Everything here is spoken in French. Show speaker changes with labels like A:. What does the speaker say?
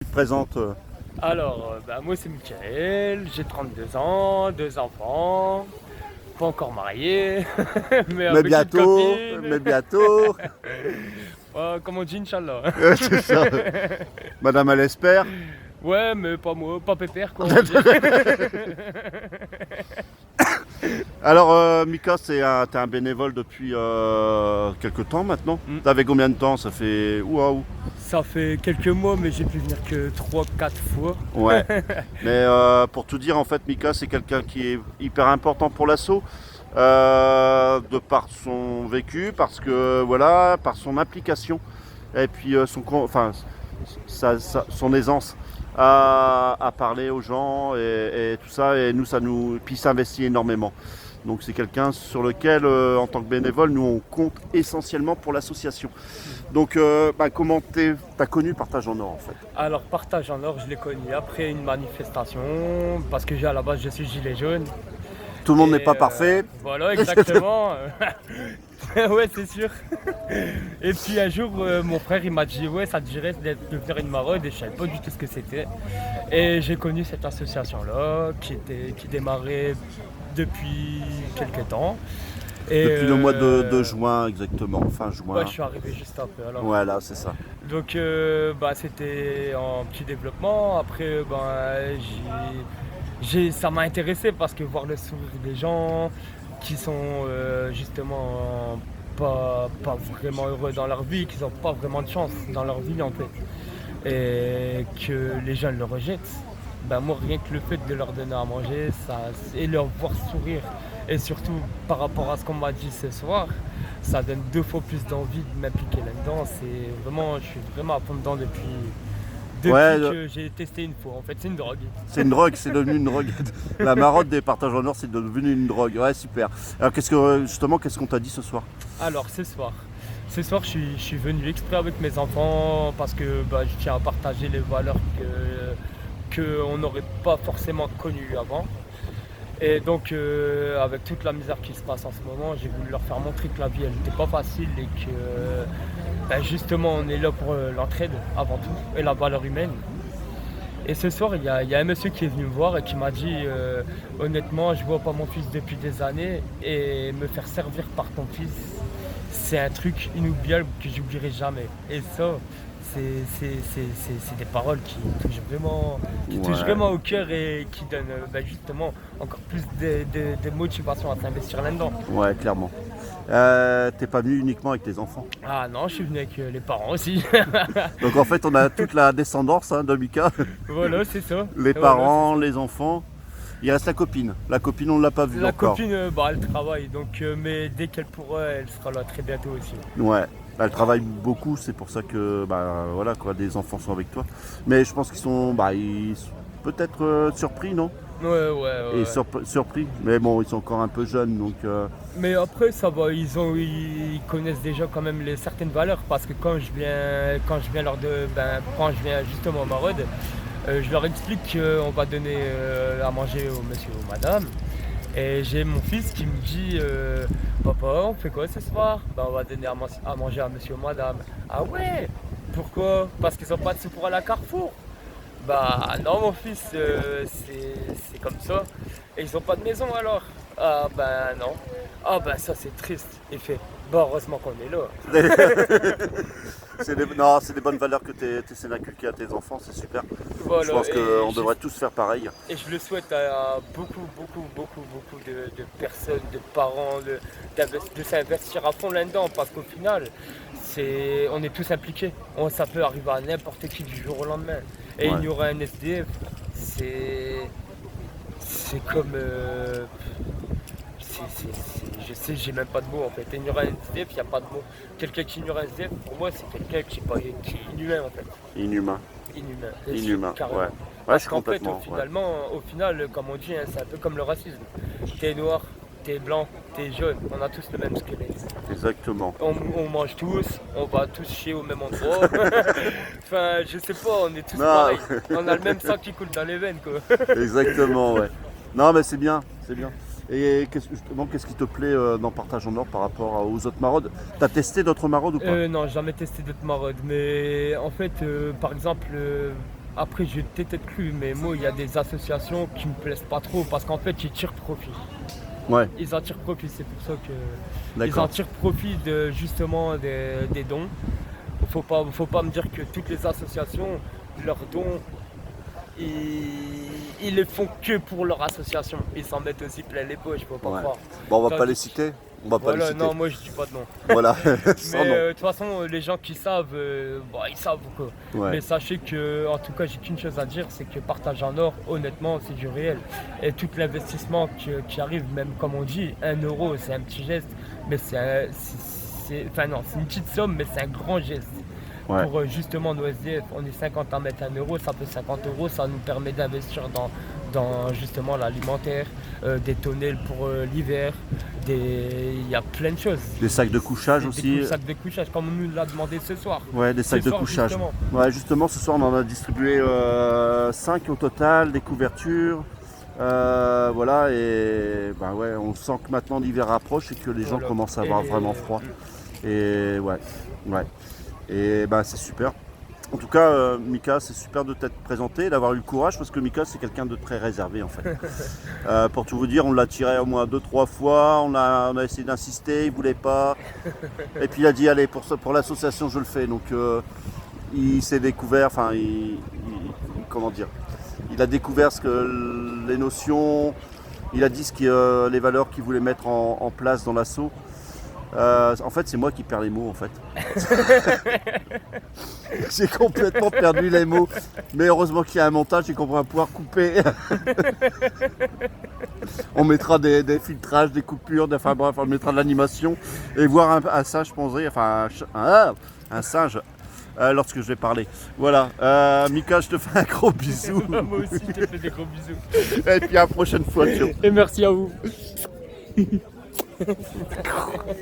A: Tu te présentes.
B: Alors, moi c'est Michael, j'ai 32 ans, deux enfants, pas encore marié, mais
A: Mais
B: avec une
A: bientôt,
B: copine.
A: mais bientôt.
B: Comme on dit, Inch'Allah.
A: C'est ça. Madame, elle espère.
B: Ouais, mais pas moi, pas pépère quoi. On va dire.
A: Alors, Mika, t'es un bénévole depuis quelques temps maintenant.
B: Mm.
A: T'avais combien de temps? Ça fait. Waouh.
B: Ça fait quelques mois, mais j'ai pu venir que 3-4 fois.
A: Ouais. Mais pour tout dire, en fait, Mika, c'est quelqu'un qui est hyper important pour l'assaut. De par son vécu, parce que voilà, par son implication et puis son aisance à parler aux gens et tout ça, et puis s'investit énormément. Donc c'est quelqu'un sur lequel, en tant que bénévole, nous on compte essentiellement pour l'association. Donc comment t'as connu Partage en Or en fait?
B: Alors, Partage en Or, je l'ai connu après une manifestation, parce que à la base je suis gilet jaune.
A: Tout le monde n'est
B: Et
A: pas parfait.
B: voilà, exactement. Ouais, c'est sûr. Et puis un jour, mon frère il m'a dit ouais, ça te dirait de faire une maraude, et je savais pas du tout ce que c'était. Et j'ai connu cette association-là qui démarrait depuis quelques temps. Et
A: Depuis le mois de juin exactement, fin juin.
B: ouais, je suis arrivé juste après. Alors.
A: Voilà, c'est ça.
B: Donc c'était en petit développement. Après, ça m'a intéressé parce que voir le sourire des gens qui sont justement pas vraiment heureux dans leur vie, qui n'ont pas vraiment de chance dans leur vie en fait, et que les gens le rejettent, moi rien que le fait de leur donner à manger, et leur voir sourire, et surtout par rapport à ce qu'on m'a dit ce soir, ça donne 2 fois plus d'envie de m'impliquer là-dedans. Je suis vraiment à fond dedans depuis
A: Ouais,
B: que j'ai testé une fois. En fait, c'est une drogue.
A: c'est une drogue, c'est devenu une drogue. La marotte des partages en or, c'est devenu une drogue. Ouais, super. Alors, qu'est-ce qu'on t'a dit ce soir?
B: Alors, ce soir, je suis venu exprès avec mes enfants parce que je tiens à partager les valeurs qu'on n'aurait pas forcément connues avant. Et donc, avec toute la misère qui se passe en ce moment, j'ai voulu leur faire montrer que la vie, elle n'était pas facile, et que justement, on est là pour l'entraide avant tout et la valeur humaine. Et ce soir, il y a un monsieur qui est venu me voir et qui m'a dit honnêtement, je vois pas mon fils depuis des années, et me faire servir par ton fils, c'est un truc inoubliable que j'oublierai jamais. Et ça, c'est des paroles qui touchent
A: Ouais,
B: vraiment au cœur, et qui donnent justement encore plus de motivation à s'investir là-dedans.
A: ouais, clairement. T'es pas venu uniquement avec tes enfants.
B: Ah non, je suis venu avec les parents aussi.
A: Donc en fait, on a toute la descendance de Mika.
B: Voilà, c'est ça.
A: Les
B: Voilà,
A: parents, les enfants. Il reste la copine. La copine, on ne l'a pas vue
B: la
A: encore.
B: copine, elle travaille, donc, mais dès qu'elle pourra, elle sera là très bientôt aussi.
A: Ouais. Elle travaille beaucoup, c'est pour ça que voilà quoi, des enfants sont avec toi. Mais je pense qu'ils sont, ils sont peut-être surpris, non?
B: Ouais, ouais,
A: Et
B: ouais.
A: surpris. Mais bon, ils sont encore un peu jeunes, donc.
B: Mais après, ça va, ils connaissent déjà quand même certaines valeurs, parce que quand je viens quand je viens justement au Maraude, je leur explique qu'on va donner à manger au monsieur ou madame. Et j'ai mon fils qui me dit papa, on fait quoi ce soir? On va donner à manger à monsieur ou madame. Ah ouais? Pourquoi? Parce qu'ils n'ont pas de sous pour aller à Carrefour. Bah non mon fils, c'est comme ça. Et ils ont pas de maison alors? Ah ben non. Ah ben ça c'est triste. Il fait, heureusement qu'on est là.
A: Non, c'est des bonnes valeurs que tu essaies d'inculquer à tes enfants, c'est super. Je
B: Voilà,
A: pense qu'on devrait tous faire pareil.
B: et je le souhaite à beaucoup, beaucoup, beaucoup, beaucoup de personnes, de parents, de s'investir à fond là-dedans, parce qu'au final, on est tous impliqués. Ça peut arriver à n'importe qui du jour au lendemain. Et
A: Ouais.
B: il y aura un SDF, c'est comme... je sais, j'ai même pas de mots en fait. Ignorant un SDF, il n'y a pas de mots. Quelqu'un qui ignore un SDF, pour moi, c'est quelqu'un qui est inhumain en fait.
A: Inhumain.
B: Inhumain.
A: Inhumain,
B: Carrément.
A: ouais. Ouais, je
B: Parce
A: suis
B: qu'en fait,
A: complètement.
B: au final, comme on dit, c'est un peu comme le racisme. T'es noir, t'es blanc, t'es jaune, on a tous le même squelette.
A: Exactement.
B: On mange tous, on va tous chier au même endroit. Enfin, je sais pas, on est tous
A: Non.
B: pareils. On a le même sang qui coule dans les veines, quoi.
A: Exactement, ouais. Non, mais c'est bien, c'est bien. Et qu'est-ce qui te plaît dans Partage en Or par rapport aux autres maraudes? T'as testé d'autres maraudes ou pas?
B: Non, j'ai jamais testé d'autres maraudes, mais en fait, par exemple, Après, j'ai peut-être cru, mais moi, il y a des associations qui me plaisent pas trop parce qu'en fait, ils tirent profit.
A: Ouais,
B: Ils en tirent profit, c'est pour ça que ils en
A: d'accord.
B: tirent profit de justement des dons. Faut pas me dire que toutes les associations, leurs dons, ils les font que pour leur association. Ils s'en mettent aussi plein les poches, faut pas
A: Ouais.
B: croire.
A: Bon, on va pas
B: Tandis-
A: les citer. On va pas les
B: Voilà,
A: citer.
B: non, moi je dis pas de nom.
A: Voilà.
B: Mais
A: Sans nom.
B: de toute façon, les gens qui savent, bon, ils savent quoi.
A: Ouais.
B: Mais sachez que, en tout cas, j'ai qu'une chose à dire, c'est que Partage en Or, honnêtement, c'est du réel. Et tout l'investissement qui arrive, même comme on dit, 1 euro, c'est un petit geste, mais enfin non, c'est une petite somme, mais c'est un grand geste.
A: Ouais.
B: Pour justement nos SDF, on est 50 à mettre 1 euro, ça fait 50 euros, ça nous permet d'investir dans justement l'alimentaire, des tonnelles pour l'hiver, il y a plein de choses.
A: Des sacs de couchage aussi.
B: Des sacs de couchage, comme on nous l'a demandé ce soir.
A: Ouais, des sacs
B: Ce
A: de
B: soir,
A: couchage.
B: justement.
A: Ouais, justement, ce soir, on en a distribué 5 au total, des couvertures. Voilà, et bah ouais, on sent que maintenant l'hiver approche et que les gens
B: Voilà.
A: commencent à avoir vraiment froid. Et ouais. Et bah c'est super. En tout cas, Mika, c'est super de t'être présenté, d'avoir eu le courage, parce que Mika, c'est quelqu'un de très réservé en fait. Pour tout vous dire, on l'a tiré au moins 2-3 fois, on a essayé d'insister, il voulait pas. Et puis il a dit, allez, pour l'association, je le fais. Donc il s'est découvert, enfin, comment dire, il a découvert les notions, il a dit les valeurs qu'il voulait mettre en place dans l'asso. En fait, c'est moi qui perds les mots en fait. J'ai complètement perdu les mots. Mais heureusement qu'il y a un montage et qu'on va pouvoir couper. On mettra des filtrages, des coupures, enfin bref, on mettra de l'animation. Et voir un singe pondrer, enfin un singe lorsque je vais parler. Voilà. Mika, je te fais un gros bisou.
B: Moi aussi, je te fais des gros bisous.
A: Et puis à la prochaine fois, ciao.
B: Et merci à vous.